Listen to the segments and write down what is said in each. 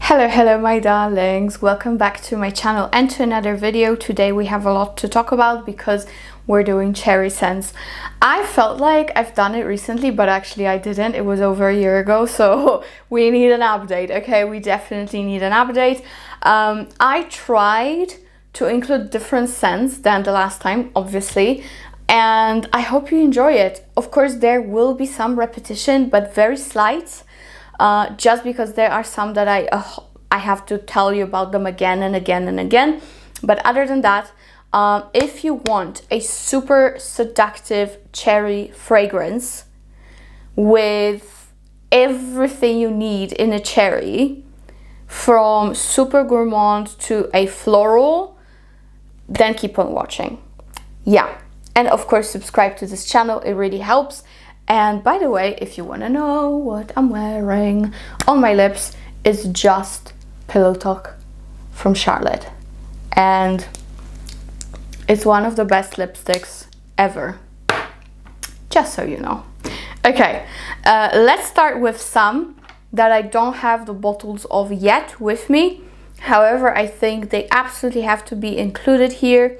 Hello my darlings, welcome back to my channel and to another video. Today we have a lot to talk about because we're doing cherry scents. I felt like I've done it recently, but actually I didn't. It was over a year ago, so we need an update. Okay, we definitely need an update. I tried to include different scents than the last time, obviously, and I hope you enjoy it. Of course there will be some repetition, but very slight. Just because there are some that I have to tell you about them again and again and again. But other than that, if you want a super seductive cherry fragrance with everything you need in a cherry, from super gourmand to a floral, then keep on watching. Yeah, and of course subscribe to this channel, it really helps. And by the way, if you want to know what I'm wearing on my lips, it's just Pillow Talk from Charlotte. And it's one of the best lipsticks ever. Just so you know. Okay, let's start with some that I don't have the bottles of yet with me. However, I think they absolutely have to be included here.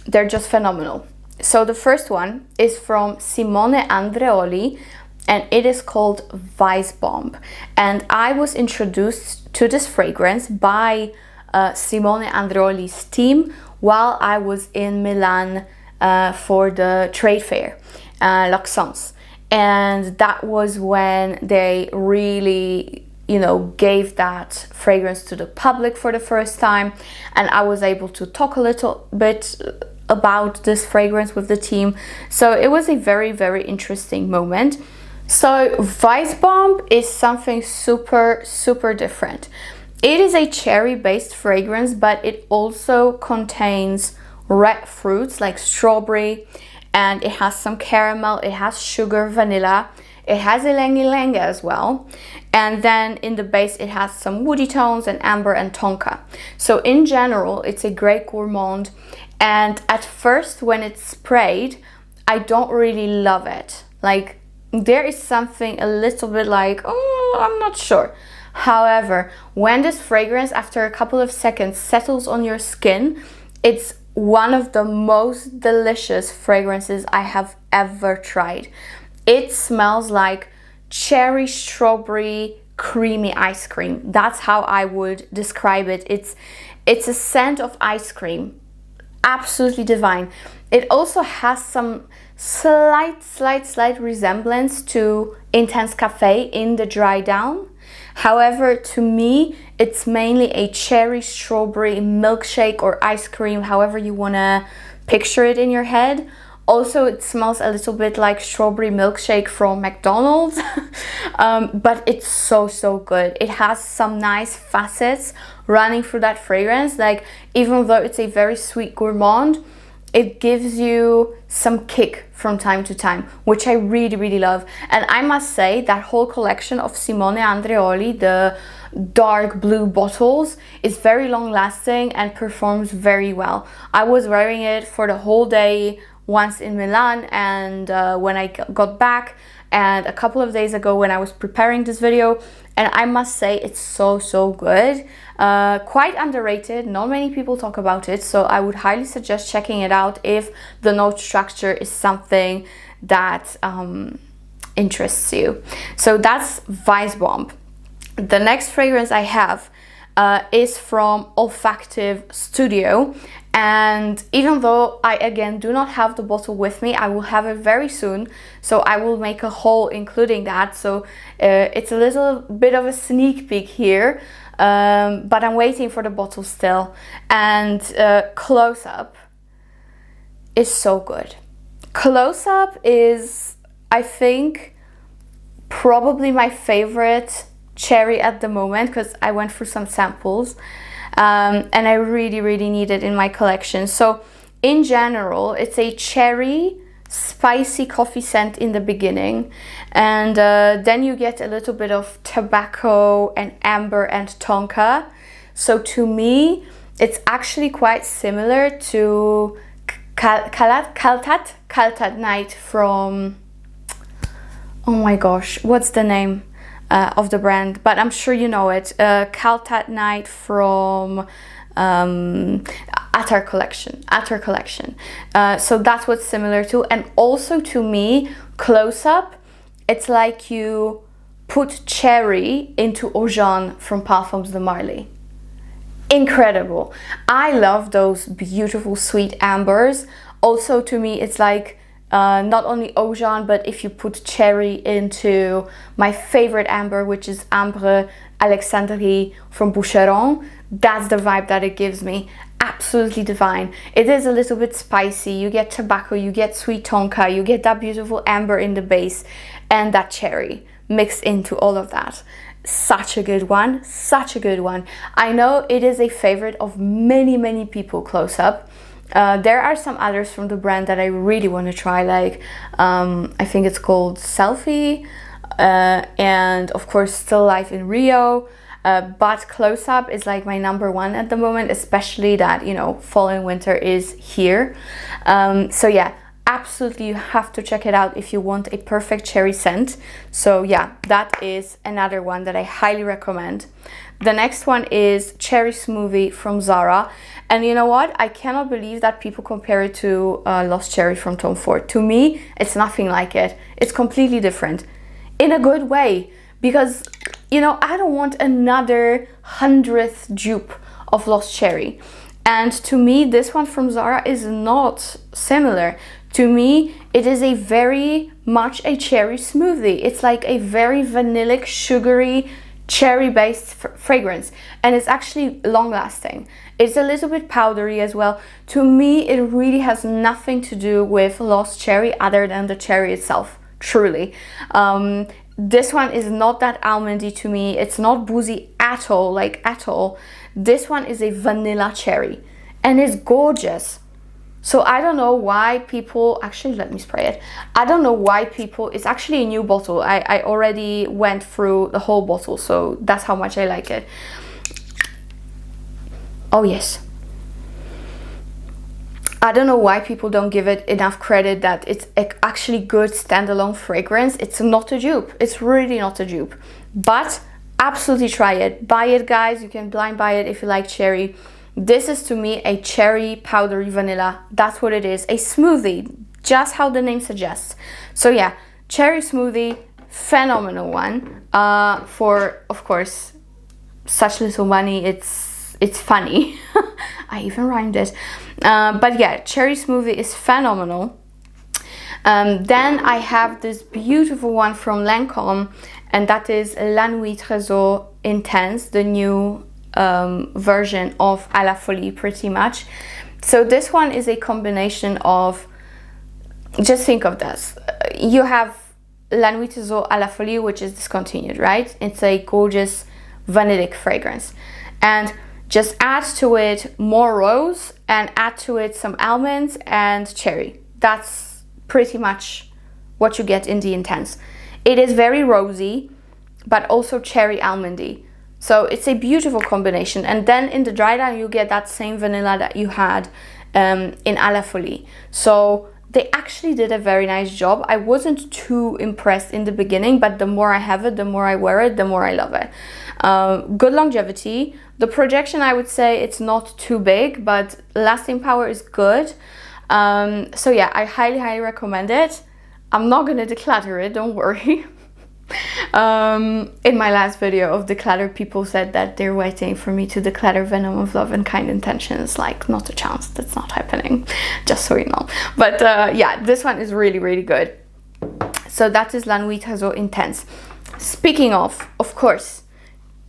They're just phenomenal. So the first one is from Simone Andreoli and it is called Vicebomb. And I was introduced to this fragrance by Simone Andreoli's team while I was in Milan for the trade fair, L'Occitans. And that was when they really, you know, gave that fragrance to the public for the first time. And I was able to talk a little bit about this fragrance with the team, so it was a very interesting moment. So Vicebomb is something super different. It is a cherry based fragrance, but it also contains red fruits like strawberry, and it has some caramel, it has sugar, vanilla, it has ylang ylang as well, and then in the base it has some woody tones and amber and tonka. So in general it's a great gourmand. And at first when it's sprayed, I don't really love it. Like, there is something a little bit like, oh, I'm not sure. However, when this fragrance after a couple of seconds settles on your skin, it's one of the most delicious fragrances I have ever tried. It smells like cherry strawberry creamy ice cream. That's how I would describe it. It's a scent of ice cream. Absolutely divine. It also has some slight resemblance to Intense Cafe in the dry down. However, to me it's mainly a cherry strawberry milkshake or ice cream, however you want to picture it in your head. Also, it smells a little bit like strawberry milkshake from McDonald's. But it's so good. It has some nice facets running through that fragrance. Like, even though it's a very sweet gourmand, it gives you some kick from time to time, which I really love. And I must say that whole collection of Simone Andreoli, the dark blue bottles, is very long lasting and performs very well. I was wearing it for the whole day once in Milan, and when I got back, and a couple of days ago when I was preparing this video, and I must say it's so good. Quite underrated, not many people talk about it, so I would highly suggest checking it out if the note structure is something that interests you. So that's Vicebomb. The next fragrance I have is from Olfactive Studio, and even though I again do not have the bottle with me, I will have it very soon, so I will make a haul including that. So it's a little bit of a sneak peek here, but I'm waiting for the bottle still. And Close Up is so good. Close Up is, I think, probably my favorite cherry at the moment, because I went through some samples and I really need it in my collection. So in general, it's a cherry spicy coffee scent in the beginning, and then you get a little bit of tobacco and amber and tonka. So to me it's actually quite similar to Kaltat Night from, oh my gosh, what's the name? of the brand, but I'm sure you know it. Cult at Night from Atar collection. So that's what's similar to. And also to me, close up, it's like you put cherry into Eau Jaune from Parfums de Marly. Incredible. I love those beautiful sweet ambers. Also to me, it's like not only Eau Jaune, but if you put cherry into my favorite amber, which is Ambre Alexandrie from Boucheron, that's the vibe that it gives me. Absolutely divine. It is a little bit spicy. You get tobacco, you get sweet tonka, you get that beautiful amber in the base, and that cherry mixed into all of that. Such a good one, such a good one. I know it is a favorite of many people close up. There are some others from the brand that I really want to try, like I think it's called Selfie, and of course Still Life in Rio, but close up is like my number one at the moment, especially that, you know, fall and winter is here. So yeah, absolutely you have to check it out if you want a perfect cherry scent. So yeah, that is another one that I highly recommend. The next one is Cherry Smoothie from Zara. And you know what? I cannot believe that people compare it to Lost Cherry from Tom Ford. To me, it's nothing like it. It's completely different. In a good way. Because, you know, I don't want another 100th dupe of Lost Cherry. And to me, this one from Zara is not similar. To me, it is a very much a cherry smoothie. It's like a very vanillic, sugary, cherry-based fragrance, and it's actually long-lasting. It's a little bit powdery as well. To me, it really has nothing to do with Lost Cherry other than the cherry itself, truly. This one is not that almondy to me. It's not boozy at all, like at all. This one is a vanilla cherry, and it's gorgeous. So I don't know why people, actually let me spray it. I don't know why people, it's actually a new bottle. I already went through the whole bottle, so that's how much I like it. Oh yes. I don't know why people don't give it enough credit that it's actually good standalone fragrance. It's not a dupe. It's really not a dupe. But absolutely try it. Buy it, guys. You can blind buy it if you like cherry. This is to me a cherry powdery vanilla. That's what it is. A smoothie, just how the name suggests. So yeah, cherry smoothie, phenomenal one. For, of course, such little money, it's funny. I even rhymed it. But yeah, cherry smoothie is phenomenal. Then I have this beautiful one from Lancome, and that is La Nuit Tresor Intense, the new version of À la Folie, pretty much. So this one is a combination of, just think of this. You have La Nuit Tresor à la Folie, which is discontinued, right? It's a gorgeous vanillic fragrance. And just add to it more rose and add to it some almonds and cherry. That's pretty much what you get in the Intense. It is very rosy, but also cherry almondy. So it's a beautiful combination. And then in the dry down, you get that same vanilla that you had in À la Folie. So they actually did a very nice job. I wasn't too impressed in the beginning, but the more I have it, the more I wear it, the more I love it. Good longevity. The projection, I would say it's not too big, but lasting power is good. So yeah, I highly recommend it. I'm not gonna declutter it, don't worry. In my last video of declutter, people said that they're waiting for me to declutter Venom of Love and Kind Intentions. Like, not a chance, that's not happening, just so you know. But yeah, this one is really good. So that is La Nuit Tresor Intense. Speaking of course,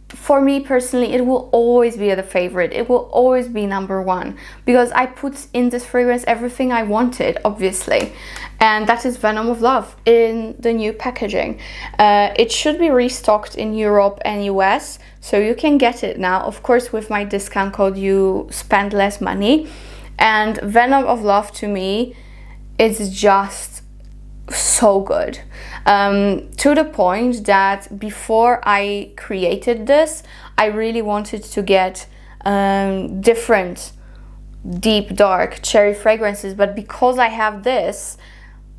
for me personally, it will always be the favorite. It will always be number one, because I put in this fragrance everything I wanted, obviously. And that is Venom of Love in the new packaging. It should be restocked in Europe and US, so you can get it now. Of course, with my discount code, you spend less money. And Venom of Love, to me, is just so good. To the point that before I created this, I really wanted to get different deep dark cherry fragrances, but because I have this,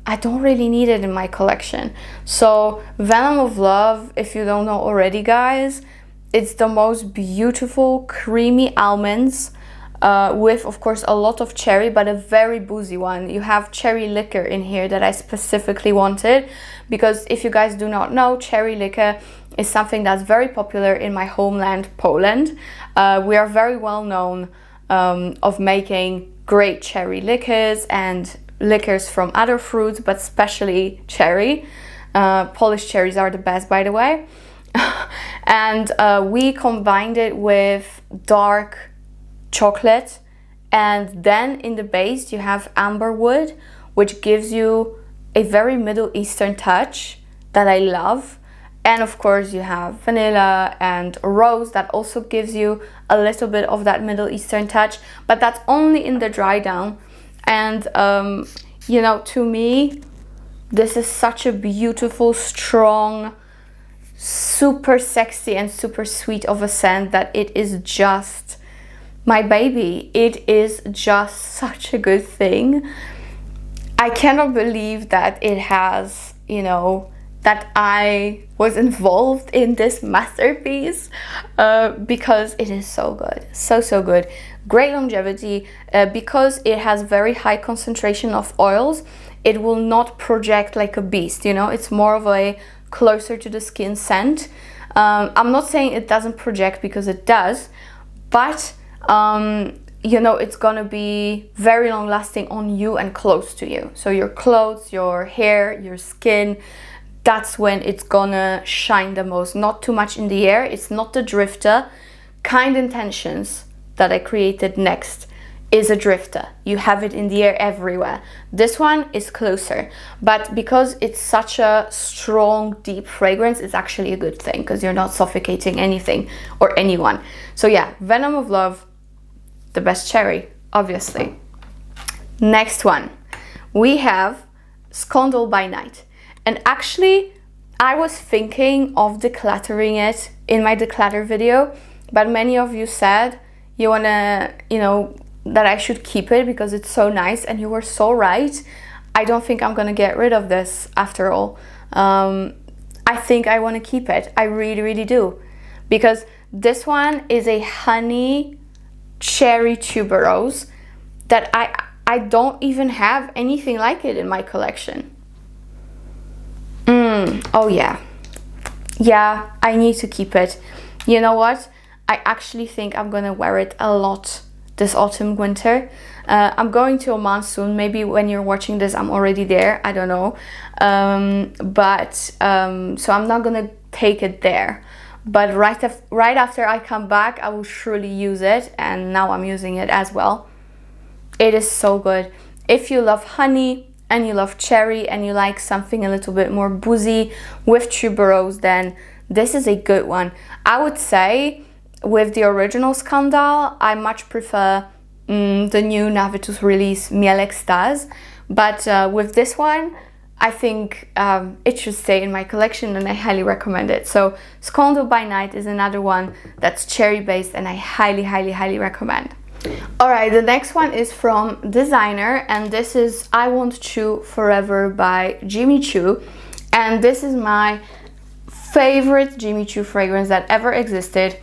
I don't really need it in my collection. So Venom of Love, if you don't know already, guys, it's the most beautiful creamy almonds with, of course, a lot of cherry, but a very boozy one. You have cherry liquor in here that I specifically wanted, because if you guys do not know, cherry liquor is something that's very popular in my homeland, Poland. We are very well known of making great cherry liquors and liquors from other fruits, but especially cherry. Polish cherries are the best, by the way. And we combined it with dark chocolate, and then in the base you have amberwood, which gives you a very Middle Eastern touch that I love. And of course you have vanilla and rose that also gives you a little bit of that Middle Eastern touch, but that's only in the dry down. And you know, to me, this is such a beautiful, strong, super sexy and super sweet of a scent that it is just my baby. It is just such a good thing. I cannot believe that it has, you know, that I was involved in this masterpiece, because it is so good, so good. Great longevity, because it has very high concentration of oils. It will not project like a beast, you know. It's more of a closer to the skin scent. I'm not saying it doesn't project, because it does, but you know, it's gonna be very long lasting on you and close to you. So your clothes, your hair, your skin, that's when it's gonna shine the most. Not too much in the air. It's not the drifter. Kind Intentions that I created next is a drifter. You have it in the air everywhere. This one is closer, but because it's such a strong, deep fragrance, it's actually a good thing, because you're not suffocating anything or anyone. So yeah, Venom of Love, the best cherry, obviously. Next one, we have Scond By Night. And actually, I was thinking of decluttering it in my declutter video, but many of you said you wanna, you know, that I should keep it because it's so nice, and you were so right. I don't think I'm gonna get rid of this after all. I think I wanna keep it. I really, really do. Because this one is a honey cherry tuberose that I don't even have anything like it in my collection. Oh yeah, I need to keep it. You know what, I actually think I'm gonna wear it a lot this autumn, winter. I'm going to Oman soon. Maybe when you're watching this I'm already there, I don't know. So I'm not gonna take it there, but right after I come back I will surely use it, and now I'm using it as well. It is so good. If you love honey and you love cherry and you like something a little bit more boozy with tuberose, then this is a good one. I would say with the original Scandal, I much prefer the new Navitus release Miel Extase, but with this one, I think it should stay in my collection, and I highly recommend it. So Scond By Night is another one that's cherry based, and I highly recommend. Alright, the next one is from Designer, and this is I Want Choo Forever by Jimmy Choo, and this is my favorite Jimmy Choo fragrance that ever existed.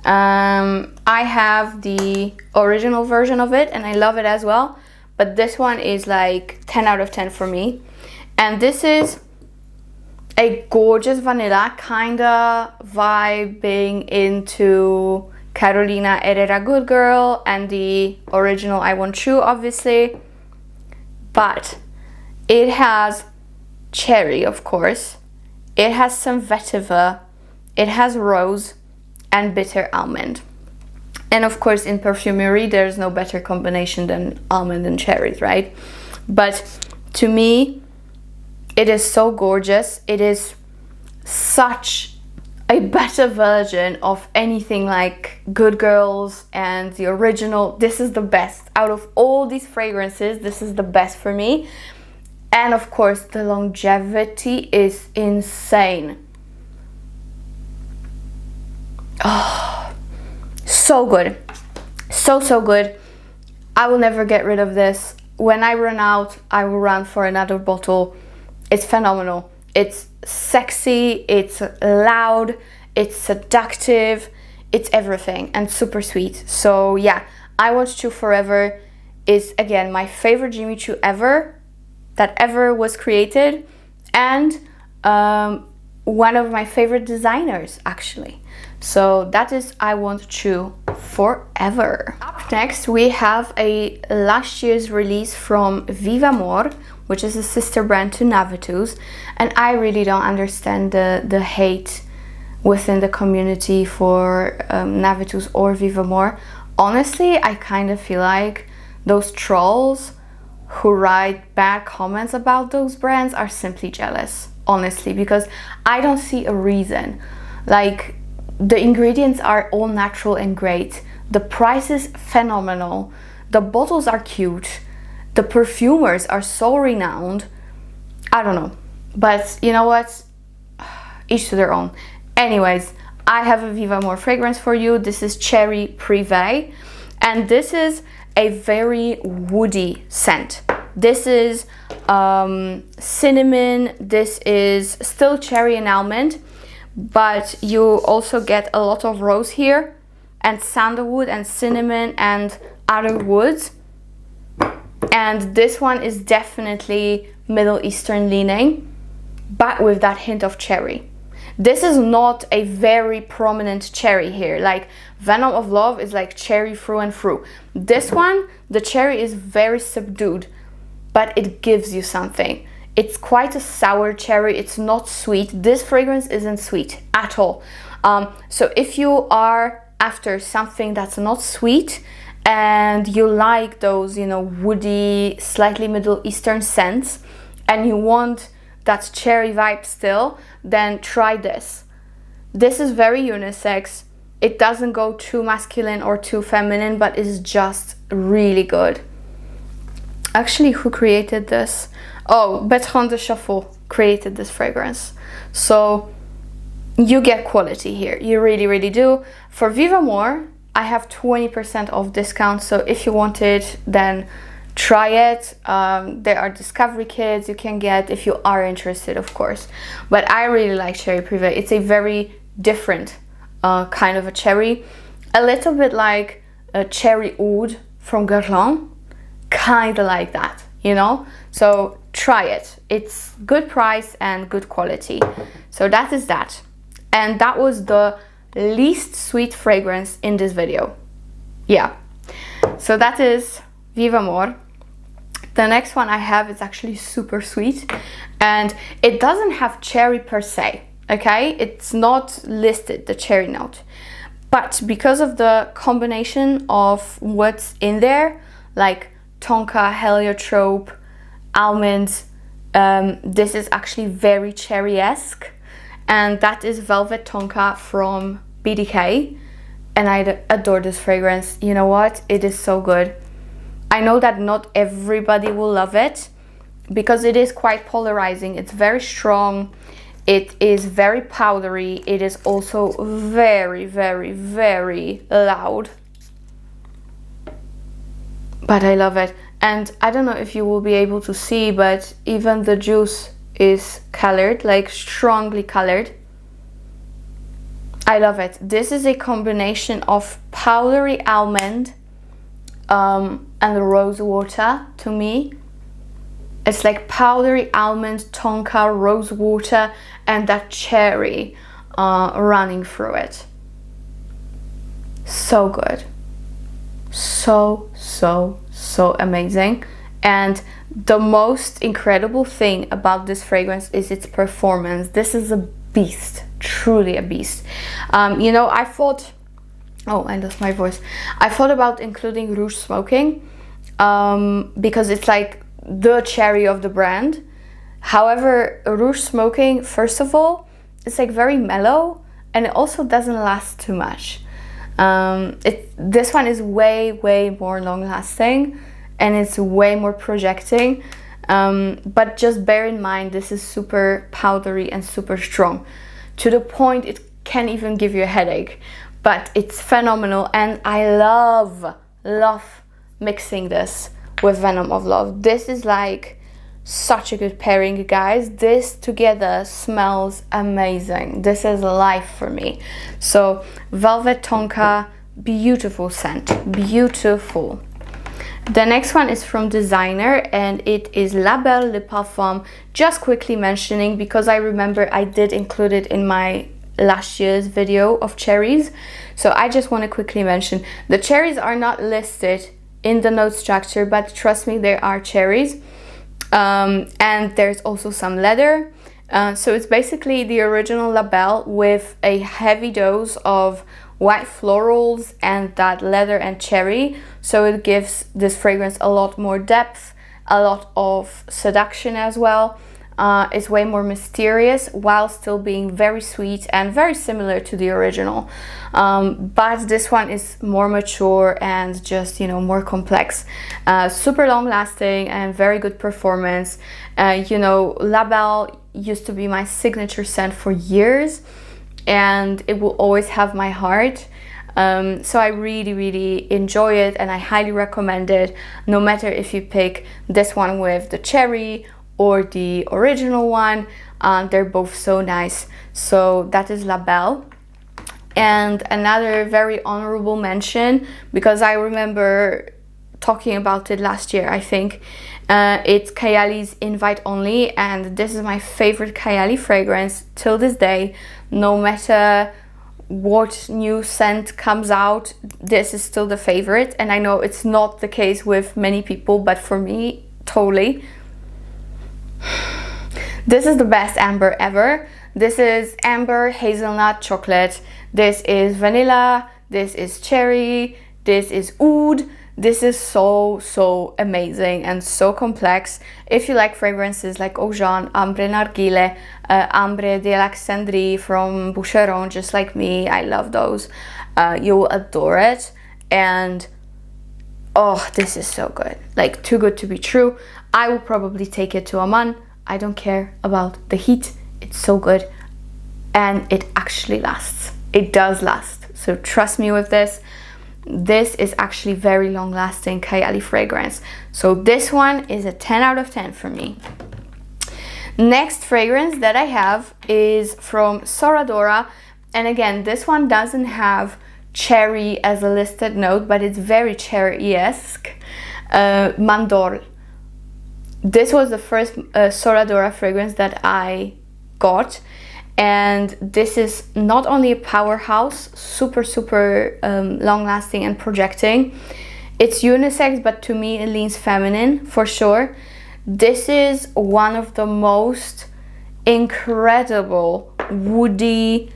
I have the original version of it and I love it as well, but this one is like 10 out of 10 for me. And this is a gorgeous vanilla, kinda vibing into Carolina Herrera Good Girl and the original I Want Choo, obviously, but it has cherry, of course, it has some vetiver, it has rose and bitter almond, and of course in perfumery there's no better combination than almond and cherries, right? But to me it is so gorgeous. It is such a better version of anything like Good Girls and the original. This is the best out of all these fragrances. This is the best for me. And of course the longevity is insane. Oh, so good, so good. I will never get rid of this. when I run out, I will run for another bottle. It's phenomenal. It's sexy, it's loud, it's seductive, it's everything, and super sweet. So yeah, I Want Choo Forever is again my favorite Jimmy Choo ever, that ever was created, and one of my favorite designers actually. So that is I Want Choo Forever. Up next we have a last year's release from Vivamor, which is a sister brand to Navitus, and I really don't understand the hate within the community for Navitus or Vivamor. Honestly, I kind of feel like those trolls who write bad comments about those brands are simply jealous, honestly, because I don't see a reason. Like, the ingredients are all natural and great, the price is phenomenal, the bottles are cute, the perfumers are so renowned. I don't know, but you know what, each to their own. Anyways, I have a Vivamor fragrance for you. This is Cherry Prive, and this is a very woody scent. This is cinnamon, this is still cherry and almond, but you also get a lot of rose here, and sandalwood and cinnamon and other woods. And this one is definitely Middle Eastern leaning, but with that hint of cherry. This is not a very prominent cherry here. Like Venom of Love is like cherry through and through. This one, the cherry is very subdued, but it gives you something. It's quite a sour cherry. It's not sweet. This fragrance isn't sweet at all. So if you are after something that's not sweet and you like those, you know, woody, slightly Middle Eastern scents, and you want that cherry vibe still, then try this. This is very unisex. It doesn't go too masculine or too feminine, but it's just really good. Actually, who created this? Oh, Bertrand de Chauffour created this fragrance. So you get quality here. You really, really do. For Vivamor, I have 20% off discount. So if you want it, then try it. There are discovery kits you can get if you are interested, of course. But I really like Cherry Prive. It's a very different kind of a cherry. A little bit like a cherry oud from Guerlain. Kind of like that, you know? So try it. It's good price and good quality. So that is that. And that was the least sweet fragrance in this video. Yeah. So that is Vivamor. The next one I have is actually super sweet, and it doesn't have cherry per se, okay? It's not listed, the cherry note. But because of the combination of what's in there, like tonka, heliotrope, almonds, this is actually very cherry-esque, and that is Velvet Tonka from BDK, and I adore this fragrance. You know what? It is so good. I know that not everybody will love it because it is quite polarizing. It's very strong. It is very powdery. It is also very, very, very loud. But I love it. And I don't know if you will be able to see, but even the juice is colored, like strongly colored. I love it. This is a combination of powdery almond and the rose water. To me, it's like powdery almond, tonka, rose water, and that cherry running through it. So good. So amazing. And the most incredible thing about this fragrance is its performance. This is a beast, truly a beast. You know, I thought, oh, I lost my voice. I thought about including Rouge Smoking because it's like the cherry of the brand. However, Rouge Smoking, first of all, it's like very mellow, and it also doesn't last too much. This one is way more long lasting, and it's way more projecting, but just bear in mind this is super powdery and super strong, to the point it can even give you a headache. But it's phenomenal, and I love mixing this with Venom of Love. This is like such a good pairing, guys. This together smells amazing. This is life for me. So Velvet Tonka, beautiful scent, beautiful. The next one is from designer, and it is La Belle Le Parfum. Just quickly mentioning, because I remember I did include it in my last year's video of cherries, so I just want to quickly mention the cherries are not listed in the note structure, but trust me, there are cherries. And there's also some leather. So it's basically the original La Belle with a heavy dose of white florals and that leather and cherry. So it gives this fragrance a lot more depth, a lot of seduction as well. It's way more mysterious while still being very sweet and very similar to the original. But this one is more mature and just, you know, more complex. Super long lasting and very good performance. You know, La Belle used to be my signature scent for years, and it will always have my heart. So I really enjoy it, and I highly recommend it, no matter if you pick this one with the cherry or the original one. They're both so nice. So that is La Belle. And another very honorable mention, because I remember talking about it last year, I think, it's Kayali's Invite Only, and this is my favorite Kayali fragrance till this day. No matter what new scent comes out, this is still the favorite. And I know it's not the case with many people, but for me, totally. This is the best amber ever. This is amber, hazelnut, chocolate. This is vanilla. This is cherry. This is oud. This is so amazing and so complex. If you like fragrances like Eau Jaune, Ambre Narguile, Ambre d'Alexandrie from Boucheron, just like me, I love those. You will adore it. And oh, this is so good. Like, too good to be true. I will probably take it to Amman. I don't care about the heat. It's so good. And it actually lasts. It does last. So trust me with this. This is actually very long lasting Kayali fragrance. So this one is a 10 out of 10 for me. Next fragrance that I have is from Sora Dora. And again, this one doesn't have cherry as a listed note, but it's very cherry-esque. Mandorle. This was the first Sora Dora fragrance that I got, and this is not only a powerhouse, super long lasting and projecting. It's unisex, but to me it leans feminine for sure. This is one of the most incredible woody,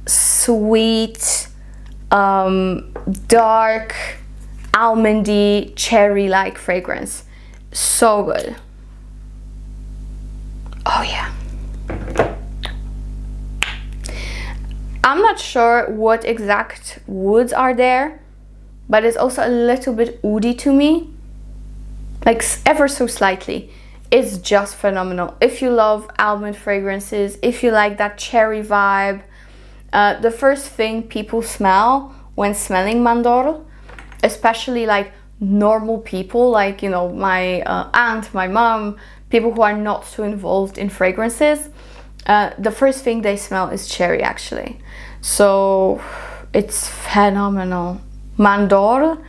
sweet, dark, almondy, cherry-like fragrance. So good. Oh yeah. I'm not sure what exact woods are there, but it's also a little bit oody to me, like ever so slightly. It's just phenomenal. If you love almond fragrances, if you like that cherry vibe, the first thing people smell when smelling Mandorle, especially like normal people, like, you know, my aunt, my mom, people who are not so involved in fragrances, the first thing they smell is cherry, actually. So it's phenomenal. Mandorle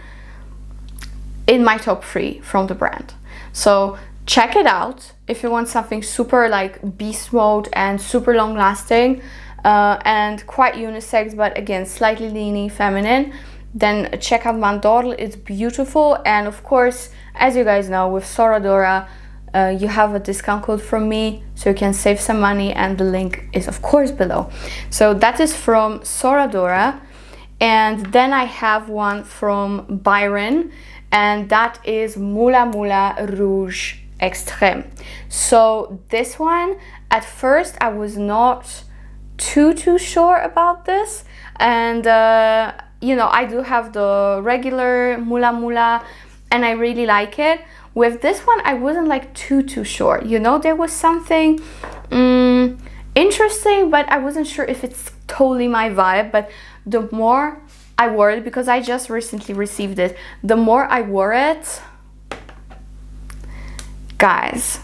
in my top 3 from the brand. So check it out if you want something super like beast mode and super long lasting, and quite unisex, but again slightly leaning feminine. Then check out Mandorle. It's beautiful. And of course, as you guys know, with Sora Dora, you have a discount code from me, so you can save some money, and the link is of course below. So that is from Sora Dora. And then I have one from Byron, and that is Mula Rouge Extrême. So this one, at first I was not too sure about this, and you know, I do have the regular Mula and I really like it. With this one, I wasn't like too sure. You know, there was something interesting, but I wasn't sure if it's totally my vibe. But the more I wore it, because I just recently received it, the more I wore it, guys,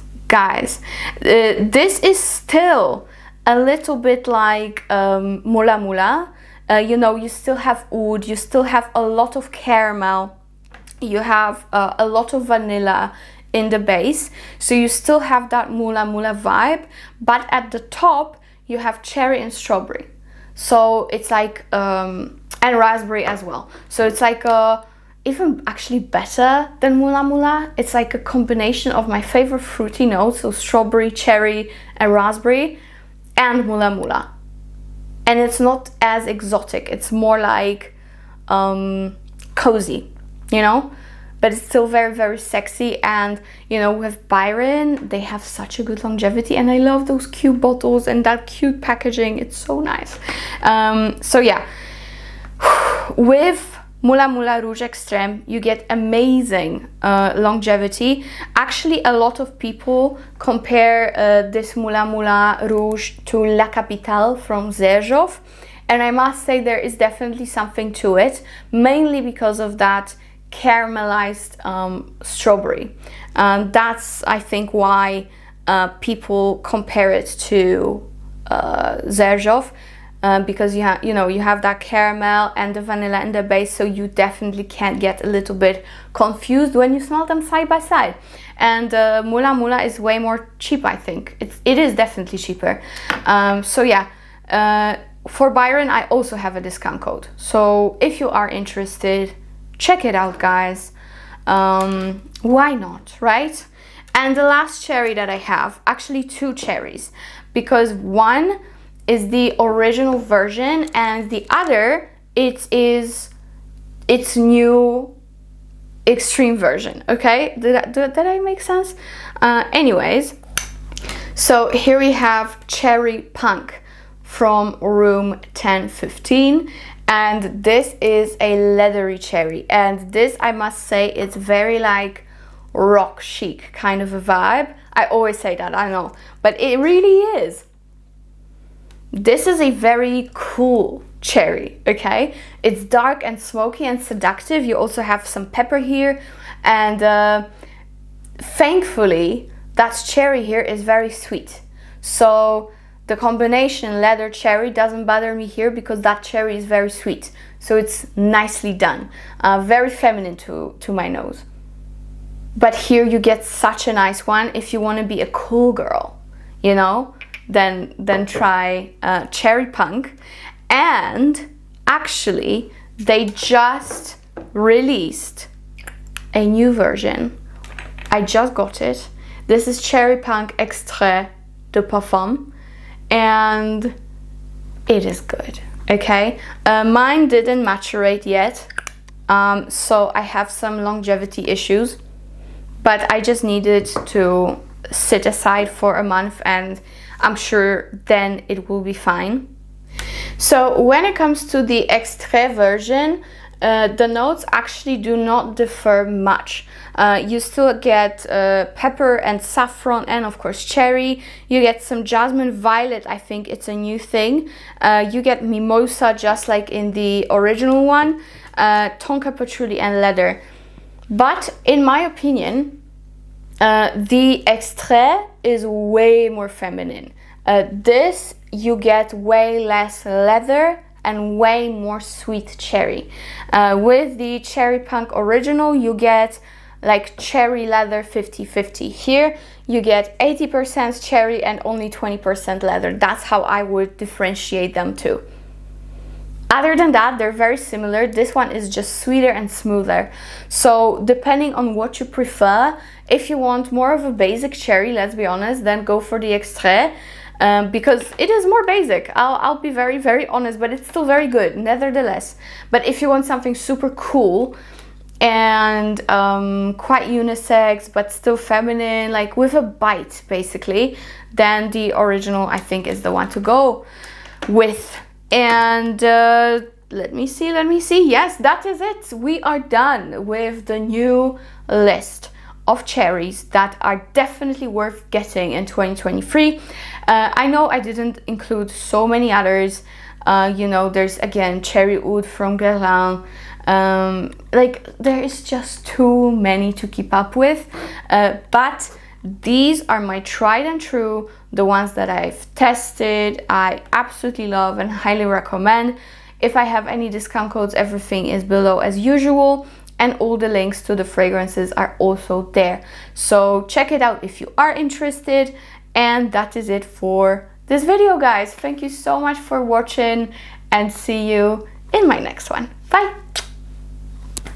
this is still a little bit like Mula Mula. You know, you still have oud, you still have a lot of caramel, you have a lot of vanilla in the base, so you still have that Mula Mula vibe, but at the top you have cherry and strawberry, so it's like and raspberry as well, so it's like even actually better than Mula Mula. It's like a combination of my favorite fruity notes, so strawberry, cherry and raspberry, and Mula Mula. And it's not as exotic, it's more like cozy, you know, but it's still very, very sexy. And you know, with Byron, they have such a good longevity, and I love those cute bottles and that cute packaging. It's so nice. So yeah, with Mula Mula Rouge Extreme, you get amazing longevity. Actually, a lot of people compare this Mula Mula Rouge to La Capitale from Zerjoff, and I must say there is definitely something to it, mainly because of that caramelized strawberry. That's, I think, why people compare it to Zerjoff. Because you have that caramel and the vanilla in the base, so you definitely can get a little bit confused when you smell them side by side. And Mula Mula is way more cheap, I think. It is definitely cheaper. So yeah, for Byron I also have a discount code, so if you are interested, check it out, guys. Why not, right? And the last cherry that I have, actually two cherries, because one is the original version and the other its new extreme version. Okay, did I make sense? Anyways, so here we have Cherry Punk from room 1015, and this is a leathery cherry, and this, I must say, it's very like rock chic kind of a vibe. I always say that, I know, but it really is. This is a very cool cherry, okay? It's dark and smoky and seductive. You also have some pepper here, and thankfully that cherry here is very sweet. So the combination leather cherry doesn't bother me here because that cherry is very sweet. So it's nicely done, very feminine to my nose. But here you get such a nice one. If you want to be a cool girl, you know, then try Cherry Punk. And actually they just released a new version. I just got it. This is Cherry Punk Extrait de Parfum, and it is good, okay? Mine didn't maturate yet, so I have some longevity issues, but I just needed to sit aside for a month, and I'm sure then it will be fine. So when it comes to the Extrait version, the notes actually do not differ much. You still get pepper and saffron and of course cherry. You get some jasmine violet, I think it's a new thing. You get mimosa just like in the original one, tonka patchouli and leather. But in my opinion, the Extrait is way more feminine. This you get way less leather and way more sweet cherry. With the Cherry Punk original, you get like cherry leather 50-50. Here you get 80% cherry and only 20% leather. That's how I would differentiate them too. Other than that, they're very similar. This one is just sweeter and smoother. So depending on what you prefer, if you want more of a basic cherry, let's be honest, then go for the Extrait. Because it is more basic. I'll be very, very honest, but it's still very good, nevertheless. But if you want something super cool and quite unisex, but still feminine, like with a bite, basically, then the original, I think, is the one to go with. And let me see. Yes, that is it. We are done with the new list of cherries that are definitely worth getting in 2023. I know I didn't include so many others. You know, there's again cherry oud from Guerlain. Like there is just too many to keep up with. But These are my tried and true, the ones that I've tested, I absolutely love and highly recommend. If I have any discount codes, everything is below as usual, and all the links to the fragrances are also there. So check it out if you are interested. And that is it for this video, guys. Thank you so much for watching, and see you in my next one. Bye!